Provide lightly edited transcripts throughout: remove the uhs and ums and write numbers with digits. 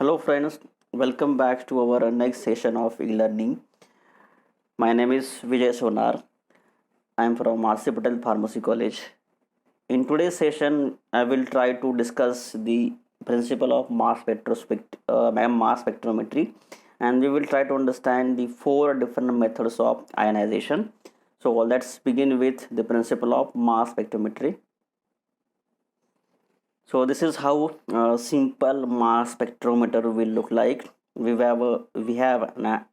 Hello, friends. Welcome back to our next session of e-learning. My name is Vijay Sonar. I am from RC Patel Pharmacy College. In today's session, I will try to discuss the principle of mass spectrometry, and we will try to understand the four different methods of ionization. So, let's begin with the principle of mass spectrometry. So this is how a simple mass spectrometer will look like. We have a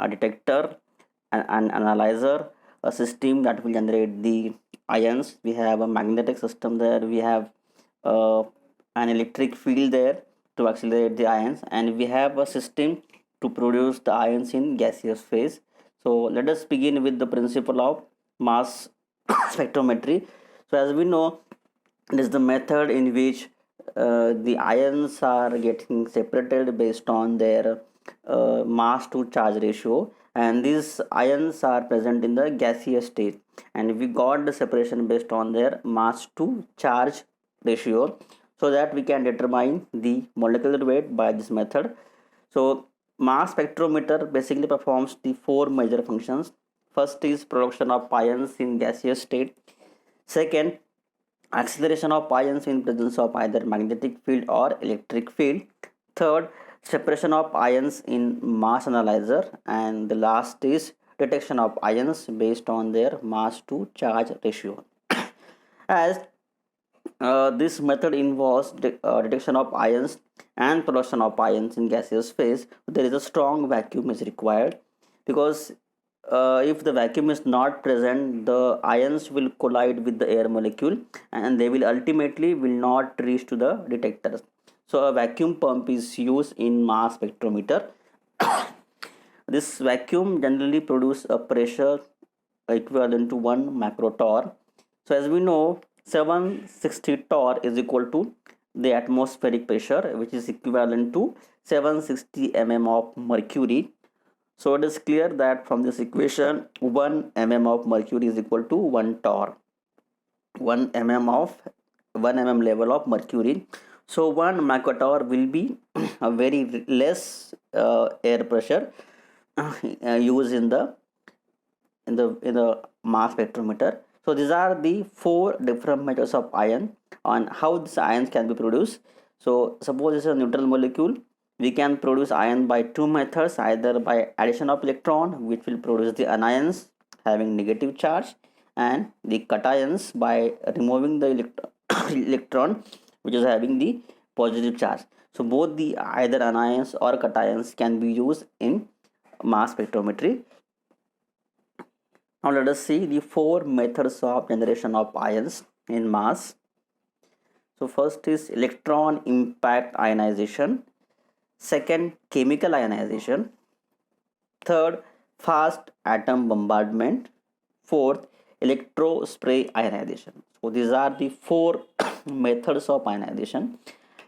detector, an analyzer, a system that will generate the ions. We have a magnetic system there. We have uh, an electric field there to accelerate the ions, and we have a system to produce the ions in gaseous phase. So let us begin with the principle of mass spectrometry. So as we know, it is the method in which the ions are getting separated based on their mass to charge ratio, and these ions are present in the gaseous state, and we got the separation based on their mass to charge ratio, so that we can determine the molecular weight by this method. So mass spectrometer basically performs the four major functions. First is production of ions in gaseous state. Second, acceleration of ions in presence of either magnetic field or electric field. Third, separation of ions in mass analyzer. And the last is detection of ions based on their mass to charge ratio. As this method involves detection of ions and production of ions in gaseous phase, there is a strong vacuum is required, because if the vacuum is not present, the ions will collide with the air molecule, and they will ultimately will not reach to the detectors. So a vacuum pump is used in mass spectrometer. This vacuum generally produce a pressure equivalent to 1 macrotorr. So as we know, 760 torr is equal to the atmospheric pressure, which is equivalent to 760 mm of mercury. So it is clear that from this equation, 1 mm of mercury is equal to 1 torr. 1 mm of 1 mm level of mercury. So 1 macrotorr will be a very less air pressure used in the mass spectrometer. So these are the four different methods of ion on how these ions can be produced. So suppose it's a neutral molecule, we can produce ion by two methods, either by addition of electron, which will produce the anions having negative charge, and the cations by removing the electron, which is having the positive charge. So both the either anions or cations can be used in mass spectrometry. Now let us see the four methods of generation of ions in mass. So first is electron impact ionization. Second, chemical ionization. Third, fast atom bombardment. Fourth, electro spray ionization. So these are the four methods of ionization.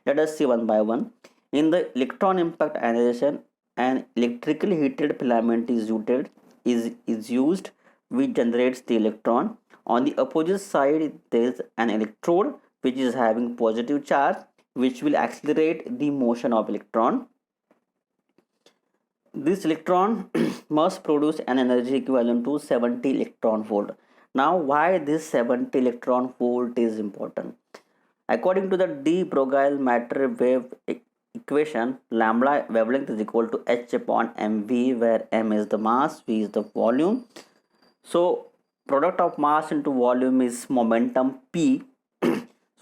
Let us see one by one. In the electron impact ionization, an electrically heated filament is used, which generates the electron. On the opposite side, there is an electrode which is having positive charge, which will accelerate the motion of electron. This electron must produce an energy equivalent to 70 electron volt. Now, why this 70 electron volt is important? According to the de Broglie matter wave equation, lambda wavelength is equal to h upon mv, where m is the mass, v is the volume. So product of mass into volume is momentum p.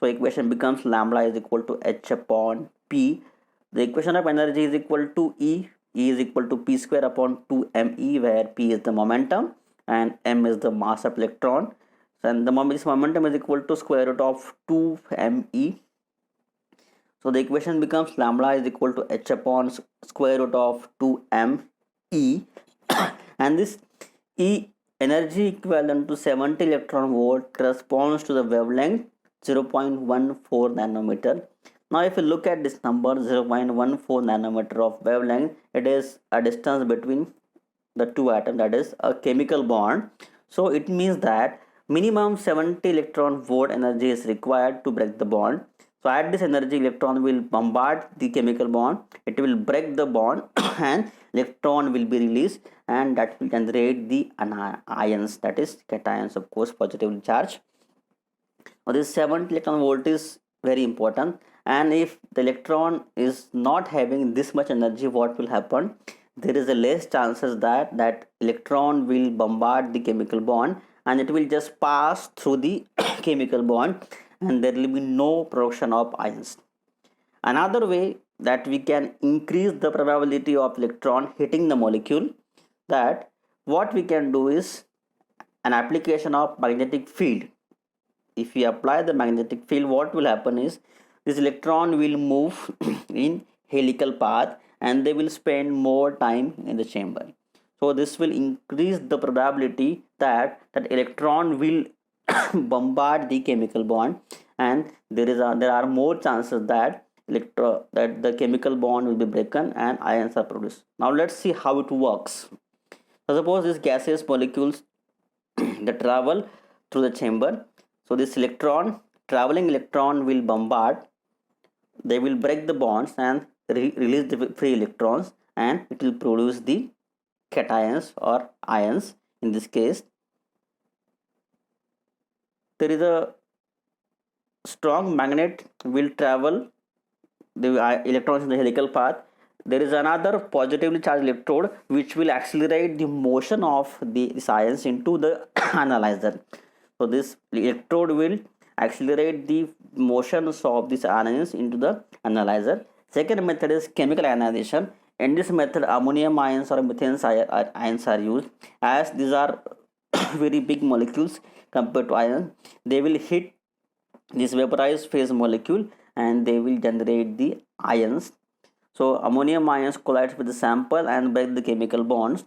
So equation becomes lambda is equal to h upon p. The equation of energy is equal to E is equal to p square upon 2me, where p is the momentum and m is the mass of electron, and this momentum is equal to square root of 2me. So the equation becomes lambda is equal to h upon square root of 2me, and this E energy equivalent to 70 electron volt corresponds to the wavelength 0.14 nanometer. Now if you look at this number 0.14 nanometer of wavelength, it is a distance between the two atoms, that is a chemical bond. So it means that minimum 70 electron volt energy is required to break the bond. So at this energy, electron will bombard the chemical bond, it will break the bond and electron will be released, and that will generate the ions, that is cations, of course positively charged. Now this 70 electron volt is very important, and if the electron is not having this much energy, what will happen? There is a less chances that that electron will bombard the chemical bond, and it will just pass through the chemical bond, and there will be no production of ions. Another way that we can increase the probability of electron hitting the molecule, that what we can do is an application of magnetic field. If we apply the magnetic field, what will happen is this electron will move in helical path, and they will spend more time in the chamber. So this will increase the probability that that electron will bombard the chemical bond, and there are more chances that that the chemical bond will be broken and ions are produced. Now let's see how it works. So suppose these gaseous molecules that travel through the chamber. So this traveling electron will bombard, they will break the bonds and release the free electrons, and it will produce the cations or ions. In this case, there is a strong magnet will travel the electrons in the helical path. There is another positively charged electrode which will accelerate the motion of the ions into the analyzer. So this electrode will accelerate the motions of these ions into the analyzer. Second method is chemical ionization. In this method, ammonium ions or methane ions are used, as these are very big molecules compared to iron. They will hit this vaporized phase molecule and they will generate the ions. So ammonium ions collide with the sample and break the chemical bonds.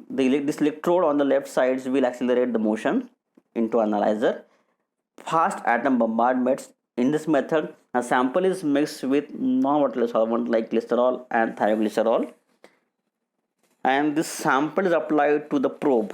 This electrode on the left sides will accelerate the motion into analyzer. Fast atom bombardments. In this method, a sample is mixed with non-volatile solvent like glycerol and thioglycerol, and this sample is applied to the probe.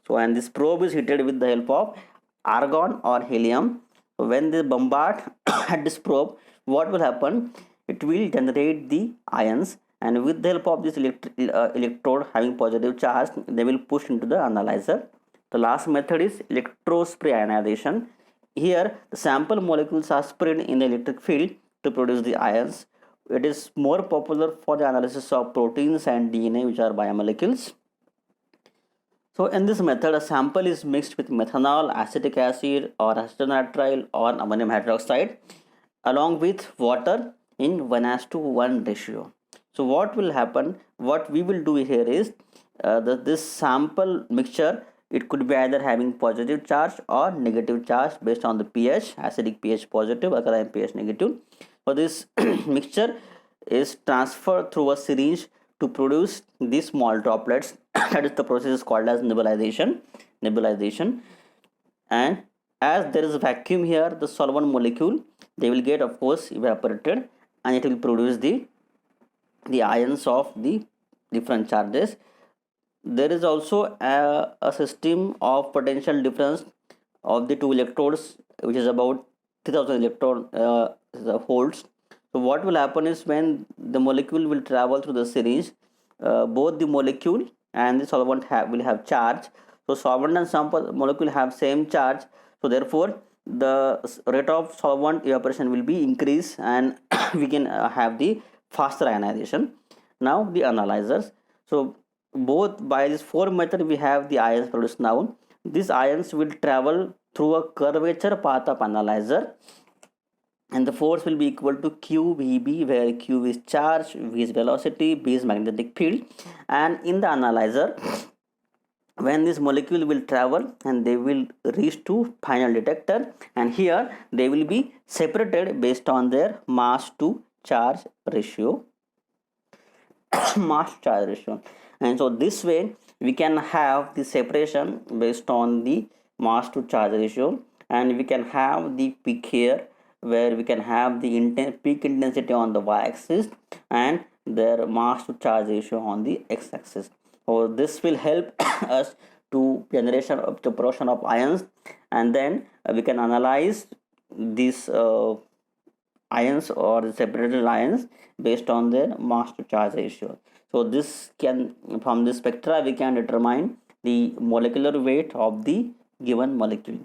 So and this probe is heated with the help of argon or helium. So when they bombard at this probe, what will happen? It will generate the ions, and with the help of this electrode having positive charge, they will push into the analyzer. The last method is electrospray ionization. Here the sample molecules are sprayed in the electric field to produce the ions. It is more popular for the analysis of proteins and DNA, which are biomolecules. So in this method, a sample is mixed with methanol, acetic acid or acetonitrile or ammonium hydroxide along with water in 1:1 ratio. So what will happen, what we will do here is this sample mixture, it could be either having positive charge or negative charge based on the pH, acidic pH positive, alkaline pH negative. So this mixture is transferred through a syringe to produce these small droplets. That is the process is called as nebulization. And as there is a vacuum here, the solvent molecule, they will get of course evaporated, and it will produce the ions of the different charges. There is also a system of potential difference of the two electrodes, which is about 3000 electron volts. So what will happen is when the molecule will travel through the syringe, both the molecule and the solvent will have charge. So solvent and sample molecule have same charge, so therefore the rate of solvent evaporation will be increased, and we can have the faster ionization. Now the analyzers. So both by this four method we have the ions produced. Now these ions will travel through a curvature path of analyzer, and the force will be equal to q vb, where q is charge, v is velocity, b is magnetic field. And in the analyzer, when this molecule will travel and they will reach to final detector, and here they will be separated based on their mass to charge ratio. Mass charge ratio. And so this way we can have the separation based on the mass to charge ratio, and we can have the peak here, where we can have the peak intensity on the y-axis and their mass to charge ratio on the x-axis. So this will help us to production of ions, and then we can analyze this ions or the separated ions based on their mass to charge ratio. So this can, from the spectra we can determine the molecular weight of the given molecule.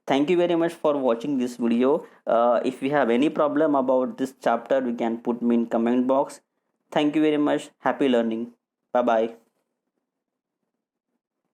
Thank you very much for watching this video. If you have any problem about this chapter, you can put me in comment box. Thank you very much. Happy learning. Bye bye.